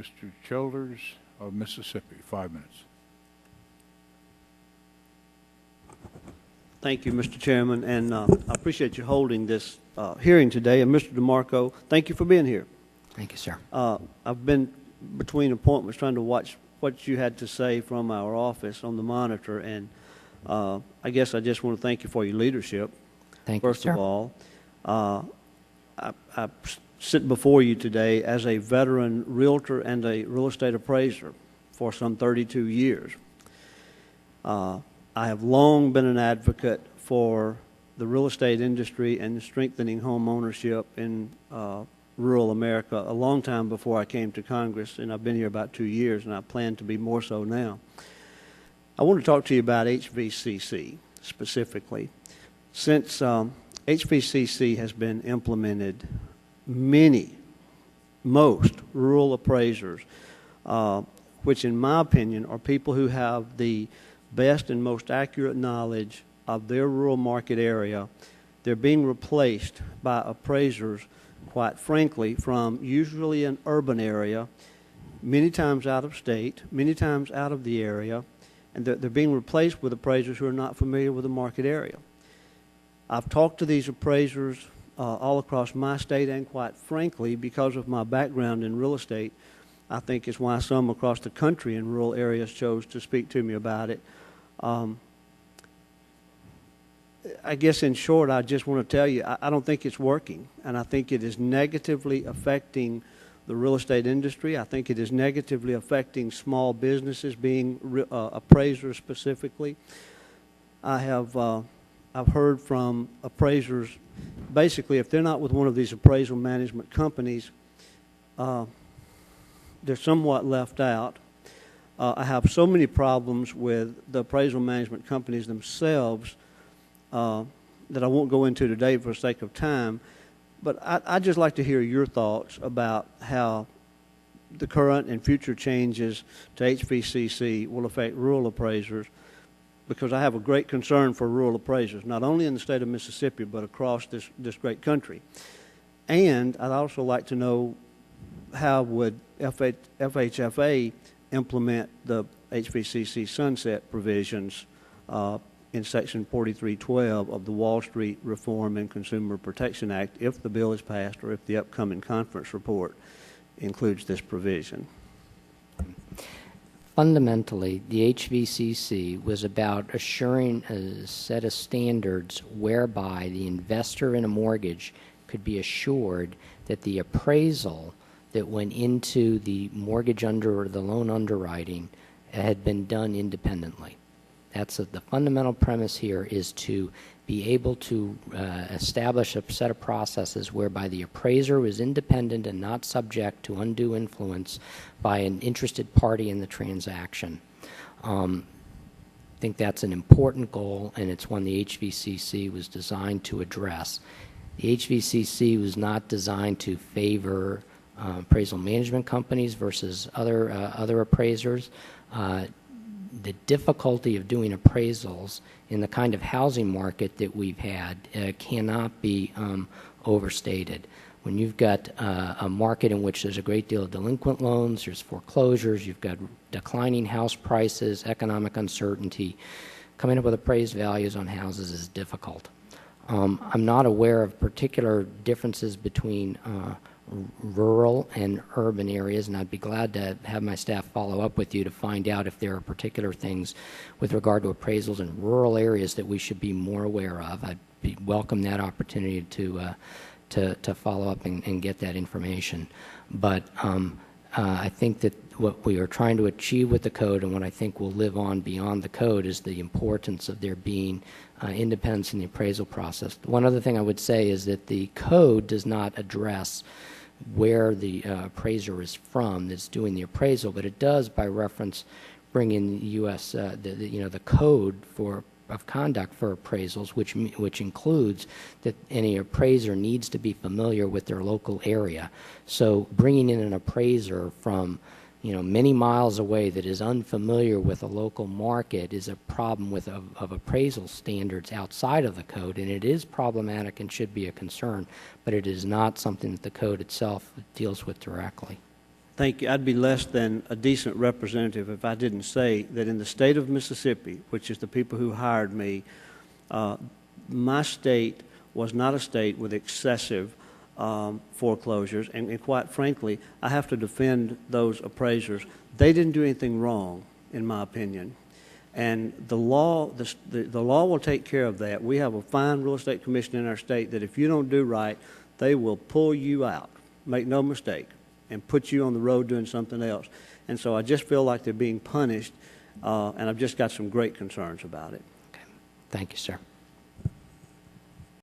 Mr. Childers of Mississippi, 5 minutes. Thank you, Mr. Chairman, and I appreciate you holding this hearing today. And Mr. DeMarco, thank you for being here. Thank you, sir. I've been between appointments trying to watch what you had to say from our office on the monitor, and I guess I just want to thank you for your leadership. Thank you, First sir. of all, I sit before you today as a veteran realtor and a real estate appraiser for some 32 years. I have long been an advocate for the real estate industry and strengthening home ownership in rural America a long time before I came to Congress, and I've been here about 2 years, and I plan to be more so now. I want to talk to you about HVCC specifically. Since HVCC has been implemented, most rural appraisers, which in my opinion are people who have the best and most accurate knowledge of their rural market area, they're being replaced by appraisers, quite frankly, from usually an urban area, many times out of state, many times out of the area, and they're being replaced with appraisers who are not familiar with the market area. I've talked to these appraisers all across my state, and quite frankly, because of my background in real estate, I think it's why some across the country in rural areas chose to speak to me about it. I guess in short, I just want to tell you, I don't think it's working, and I think it is negatively affecting the real estate industry. I think it is negatively affecting small businesses, being appraisers specifically. I've heard from appraisers, basically, if they're not with one of these appraisal management companies, they're somewhat left out. I have so many problems with the appraisal management companies themselves that I won't go into today for the sake of time, but I'd just like to hear your thoughts about how the current and future changes to HVCC will affect rural appraisers, because I have a great concern for rural appraisers, not only in the state of Mississippi, but across this great country. And I'd also like to know, how would FHFA implement the HVCC sunset provisions in Section 4312 of the Wall Street Reform and Consumer Protection Act if the bill is passed, or if the upcoming conference report includes this provision? Fundamentally, the HVCC was about assuring a set of standards whereby the investor in a mortgage could be assured that the appraisal that went into the mortgage or the loan underwriting had been done independently. That's the fundamental premise here, is to be able to establish a set of processes whereby the appraiser was independent and not subject to undue influence by an interested party in the transaction. I think that's an important goal, and it's one the HVCC was designed to address. The HVCC was not designed to favor appraisal management companies versus other appraisers. The difficulty of doing appraisals in the kind of housing market that we've had cannot be overstated. When you've got a market in which there's a great deal of delinquent loans, there's foreclosures, you've got declining house prices, economic uncertainty, coming up with appraised values on houses is difficult. I'm not aware of particular differences between rural and urban areas, and I'd be glad to have my staff follow up with you to find out if there are particular things with regard to appraisals in rural areas that we should be more aware of. I'd welcome that opportunity to follow up and get that information. But I think that what we are trying to achieve with the code, and what I think will live on beyond the code, is the importance of there being independence in the appraisal process. One other thing I would say is that the code does not address where the appraiser is from that's doing the appraisal, but it does, by reference, bring in the U.S. The code of conduct for appraisals, which includes that any appraiser needs to be familiar with their local area. So bringing in an appraiser from many miles away that is unfamiliar with a local market is a problem of appraisal standards outside of the code, and it is problematic and should be a concern, but it is not something that the code itself deals with directly. Thank you. I'd be less than a decent representative if I didn't say that in the state of Mississippi, which is the people who hired me, my state was not a state with excessive foreclosures, and quite frankly, I have to defend those appraisers. They didn't do anything wrong, in my opinion, and the law will take care of that. We have a fine real estate commission in our state that if you don't do right, they will pull you out, make no mistake, and put you on the road doing something else. And so I just feel like they're being punished, and I've just got some great concerns about it. Okay. Thank you, sir.